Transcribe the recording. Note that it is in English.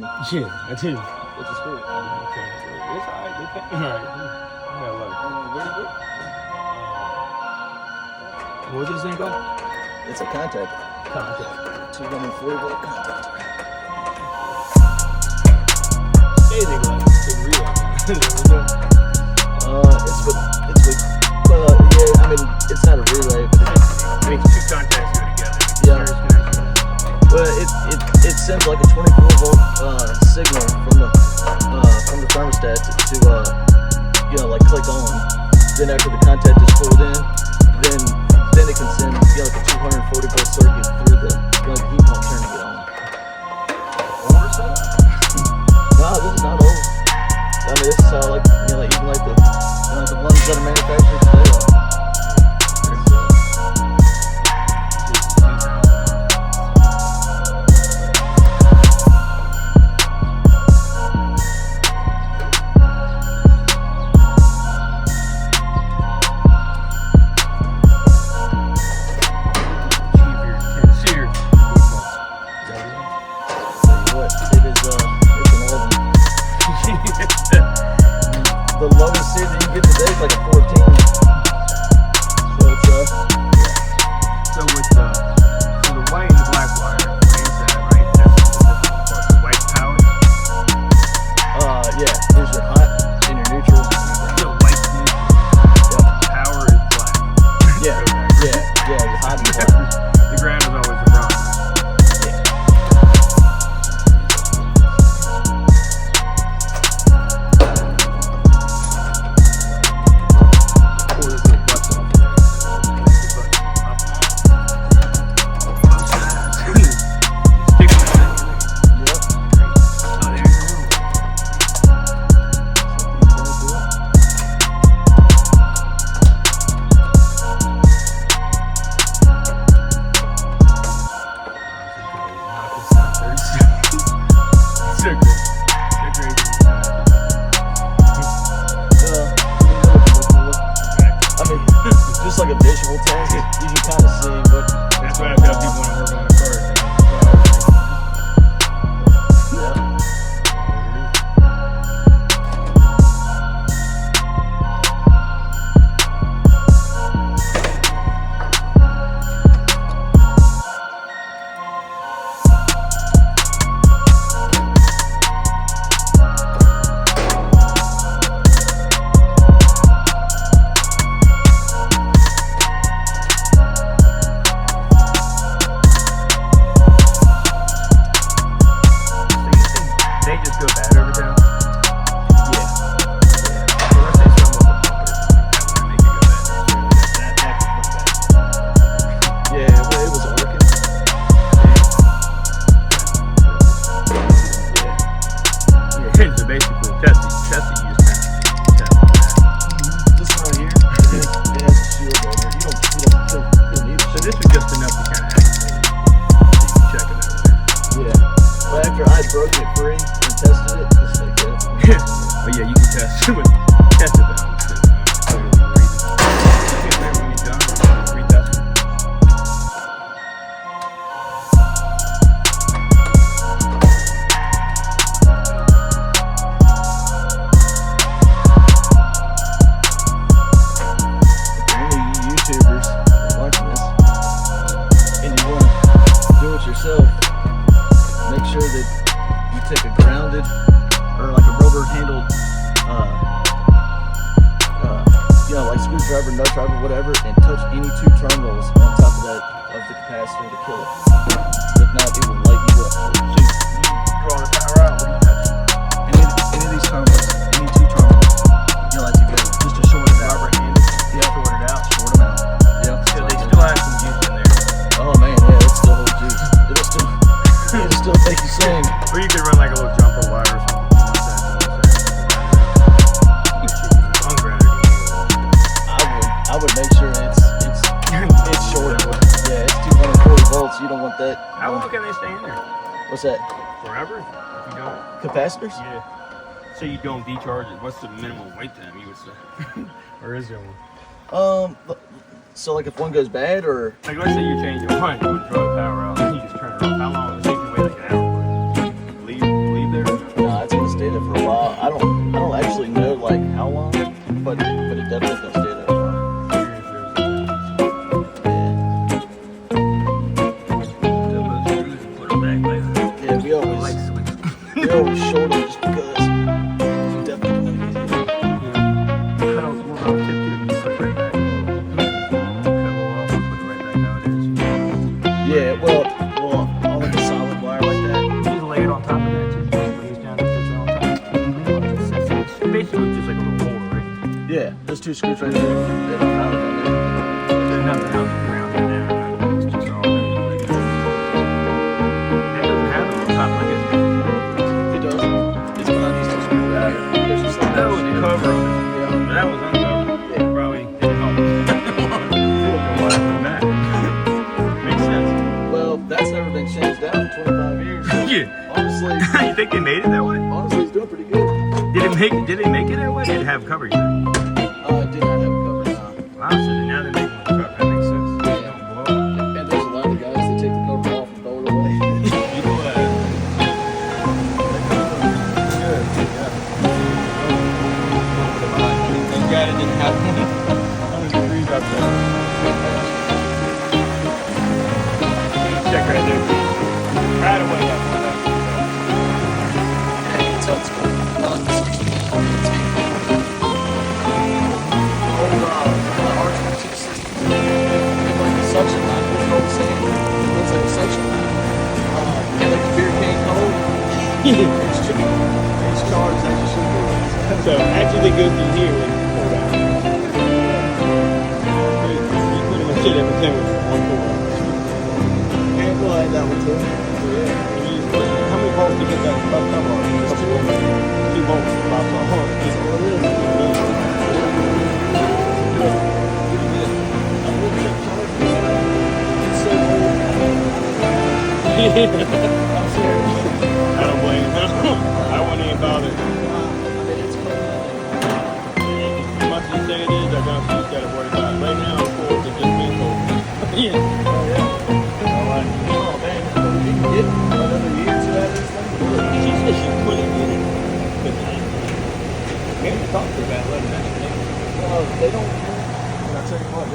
Yeah, I did. What's the screw? Okay, it's alright. They can't. Alright. Yeah, look. What was this thing called? It's a contactor. Contact. 240-volt contactor. Anything like big relay. Yeah, I mean, it's not a relay, but Makes two contacts go together. Yeah. Serious connection. well, it sends like a 24-volt signal from the thermostat to like click on. Then after the contact is pulled in, then it can send like a 240-volt circuit through the heat pump turning it on. Older setup? No, this is not old. I mean, this is how even like the ones that are manufactured today are. The lowest seat that you get today is like a 14. So it's So with the white and the black wire, inside, right? That's the white power. Yeah. Here's your hot and your neutral. The white's neutral. Yep. Power is black. Yeah. Your hot and black. The ground is always the wrong. Just like a visual test, you can kind of see what. That's why I tell people when I work on the car. Yeah. So basically, test it. You just kind of test that. This one right here, it has a shield over it. You don't need it. So this was just enough to kind of activate it. So you can check it out. Yeah. Well, after I broke it free and tested it, it's like that. Yeah. But yeah, you can test it. Test it though. Yourself, make sure that you take a grounded or like a rubber handled like screwdriver, nut driver, whatever, and touch any two terminals on top of that of the capacitor to kill it. If not, it will light you up. So you draw the power out. What do you touch? any of these terminals, any two terminals, you light together just to short it out. Rubber handed. Yeah, Short it out. short them out. Yeah. So they still have some juice in there. Oh man, yeah, it's still whole juice. It'll still make you sing. Or you could run like a little jumper wire or something. I would make sure it's short. Yeah, it's 240 volts. You don't want that. How long can they stay in there? What's that? Forever? If you don't? Capacitors? Yeah. So you don't decharge it. What's the minimum wait time you would say? Or is there one? So like if one goes bad or Like let's say you change it one, you would draw the power out, and you just turn it off. How long? Say if you wait like an hour, leave stay there for a while. I don't actually know like how long, but it definitely gonna stay there for a while. Yeah, we always short them just because we definitely want to use it. Yeah, well, all like a solid wire like that. Just lay it on top of that, just lays down and puts it on top. It's basically just like a little hole, right? Yeah, there's 2 screws right there. They don't have it on there. There's nothing else around in there. It's just all there. It doesn't have it on top like it. It does. It's behind these 2 screws right here. There's just like That was the cover of it. Yeah. But that was uncovered. Yeah. Probably didn't help. Back. Makes sense. Well, that's never been changed out in 25 years. So Yeah. honestly, You think they made it that way? honestly, it's doing pretty good. Did they make it that way? Did it have coverage? It did not have a cover. Wow, so now they're making the truck. That makes sense. Yeah. Don't blow up. And there's a lot of guys that take the cover off and throw it away. You go ahead. Good. Thank God it didn't have 100 degrees up there. Check right there. Right away. So it's cool. Suction line, it's all the same. It looks like a suction line. And like the beer can cold, it's charged as you should be. So actually goes through here when you pull out. You pretty much shit everything with one pull out. And we'll add that one too. Yeah. How many volts do you get that popped up on? Just 2 volts popped up on. Just what it is. I'm serious. I don't blame him. I wouldn't even bother. As much as you say it is, I don't think you gotta worry about it. Right now, of course, it's just being cold. Yeah. Oh man, you can get another year or 2 out of this thing. She said she couldn't get it. But maybe talk to her about letting that. They don't. I'll tell you what.